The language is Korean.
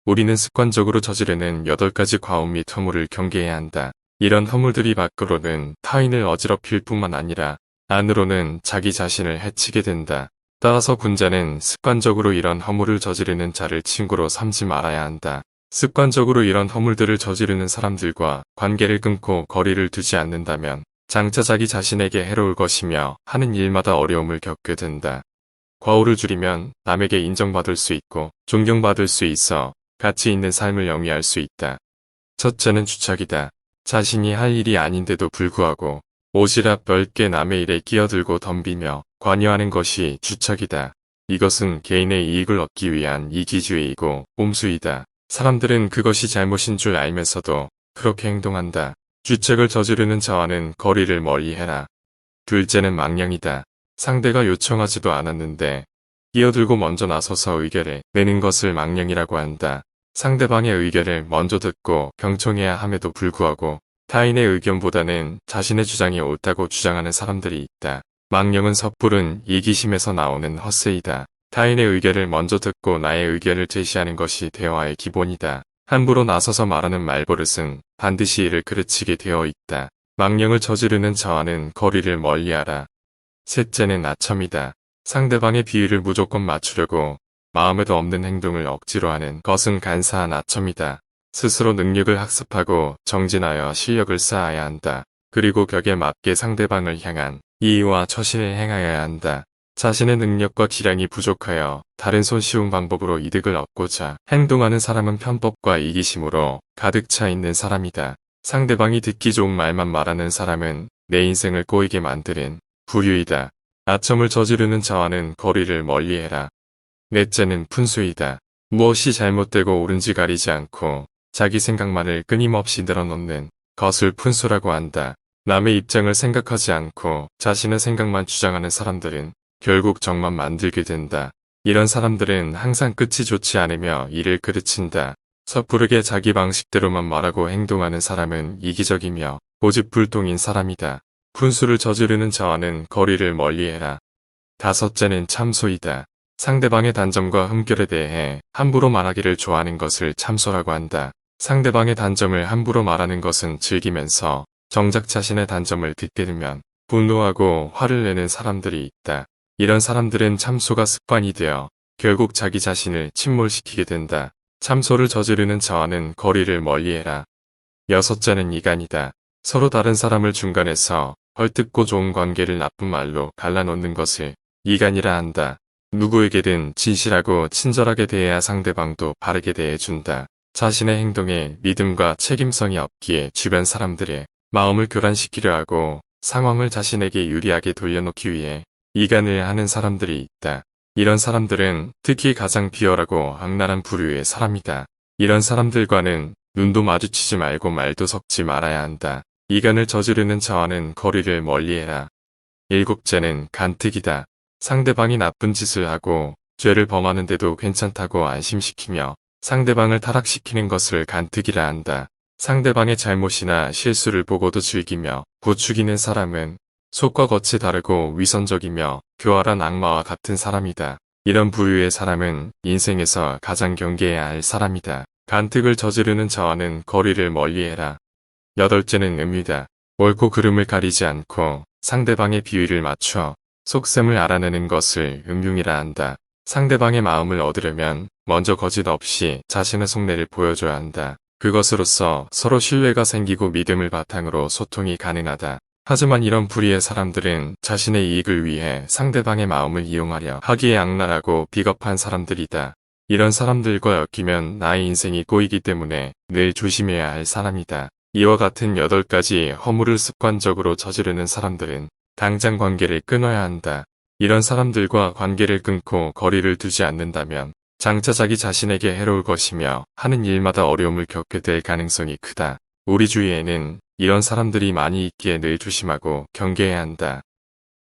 우리는 습관적으로 저지르는 8가지 과업 및 허물을 경계해야 한다. 이런 허물들이 밖으로는 타인을 어지럽힐 뿐만 아니라 안으로는 자기 자신을 해치게 된다. 따라서 군자는 습관적으로 이런 허물을 저지르는 자를 친구로 삼지 말아야 한다. 습관적으로 이런 허물들을 저지르는 사람들과 관계를 끊고 거리를 두지 않는다면 장차 자기 자신에게 해로울 것이며 하는 일마다 어려움을 겪게 된다. 과오를 줄이면 남에게 인정받을 수 있고 존경받을 수 있어 가치 있는 삶을 영위할 수 있다. 첫째는 주착이다. 자신이 할 일이 아닌데도 불구하고 오지랖 넓게 남의 일에 끼어들고 덤비며 관여하는 것이 주착이다. 이것은 개인의 이익을 얻기 위한 이기주의이고 꼼수이다. 사람들은 그것이 잘못인 줄 알면서도 그렇게 행동한다. 주책을 저지르는 자와는 거리를 멀리해라. 둘째는 망령이다. 상대가 요청하지도 않았는데 끼어들고 먼저 나서서 의견을 내는 것을 망령이라고 한다. 상대방의 의견을 먼저 듣고 경청해야 함에도 불구하고 타인의 의견보다는 자신의 주장이 옳다고 주장하는 사람들이 있다. 망령은 섣부른 이기심에서 나오는 헛세이다. 타인의 의견을 먼저 듣고 나의 의견을 제시하는 것이 대화의 기본이다. 함부로 나서서 말하는 말버릇은 반드시 이를 그르치게 되어 있다. 망령을 저지르는 자와는 거리를 멀리하라. 셋째는 아첨이다. 상대방의 비위를 무조건 맞추려고 마음에도 없는 행동을 억지로 하는 것은 간사한 아첨이다. 스스로 능력을 학습하고 정진하여 실력을 쌓아야 한다. 그리고 격에 맞게 상대방을 향한 이의와 처신을 행하여야 한다. 자신의 능력과 기량이 부족하여 다른 손쉬운 방법으로 이득을 얻고자 행동하는 사람은 편법과 이기심으로 가득 차 있는 사람이다. 상대방이 듣기 좋은 말만 말하는 사람은 내 인생을 꼬이게 만드는 부류이다. 아첨을 저지르는 자와는 거리를 멀리해라. 넷째는 푼수이다. 무엇이 잘못되고 옳은지 가리지 않고 자기 생각만을 끊임없이 늘어놓는 것을 푼수라고 한다. 남의 입장을 생각하지 않고 자신의 생각만 주장하는 사람들은 결국 적만 만들게 된다. 이런 사람들은 항상 끝이 좋지 않으며 이를 그르친다. 섣부르게 자기 방식대로만 말하고 행동하는 사람은 이기적이며 고집불통인 사람이다. 푼수를 저지르는 자와는 거리를 멀리해라. 다섯째는 참소이다. 상대방의 단점과 흠결에 대해 함부로 말하기를 좋아하는 것을 참소라고 한다. 상대방의 단점을 함부로 말하는 것은 즐기면서 정작 자신의 단점을 듣게 되면 분노하고 화를 내는 사람들이 있다. 이런 사람들은 참소가 습관이 되어 결국 자기 자신을 침몰시키게 된다. 참소를 저지르는 자와는 거리를 멀리해라. 여섯째는 이간이다. 서로 다른 사람을 중간에서 헐뜯고 좋은 관계를 나쁜 말로 갈라놓는 것을 이간이라 한다. 누구에게든 진실하고 친절하게 대해야 상대방도 바르게 대해준다. 자신의 행동에 믿음과 책임성이 없기에 주변 사람들의 마음을 교란시키려 하고 상황을 자신에게 유리하게 돌려놓기 위해 이간을 하는 사람들이 있다. 이런 사람들은 특히 가장 비열하고 악랄한 부류의 사람이다. 이런 사람들과는 눈도 마주치지 말고 말도 섞지 말아야 한다. 이간을 저지르는 자와는 거리를 멀리해라. 일곱째는 간특이다. 상대방이 나쁜 짓을 하고 죄를 범하는데도 괜찮다고 안심시키며 상대방을 타락시키는 것을 간특이라 한다. 상대방의 잘못이나 실수를 보고도 즐기며 부추기는 사람은 속과 겉이 다르고 위선적이며 교활한 악마와 같은 사람이다. 이런 부류의 사람은 인생에서 가장 경계해야 할 사람이다. 간특을 저지르는 자와는 거리를 멀리해라. 여덟째는 음유다. 옳고 그름을 가리지 않고 상대방의 비위를 맞춰 속셈을 알아내는 것을 음흉이라 한다. 상대방의 마음을 얻으려면 먼저 거짓 없이 자신의 속내를 보여줘야 한다. 그것으로써 서로 신뢰가 생기고 믿음을 바탕으로 소통이 가능하다. 하지만 이런 불의의 사람들은 자신의 이익을 위해 상대방의 마음을 이용하려 하기에 악랄하고 비겁한 사람들이다. 이런 사람들과 엮이면 나의 인생이 꼬이기 때문에 늘 조심해야 할 사람이다. 이와 같은 8가지 허물을 습관적으로 저지르는 사람들은 당장 관계를 끊어야 한다. 이런 사람들과 관계를 끊고 거리를 두지 않는다면 장차 자기 자신에게 해로울 것이며 하는 일마다 어려움을 겪게 될 가능성이 크다. 우리 주위에는 이런 사람들이 많이 있기에 늘 조심하고 경계해야 한다.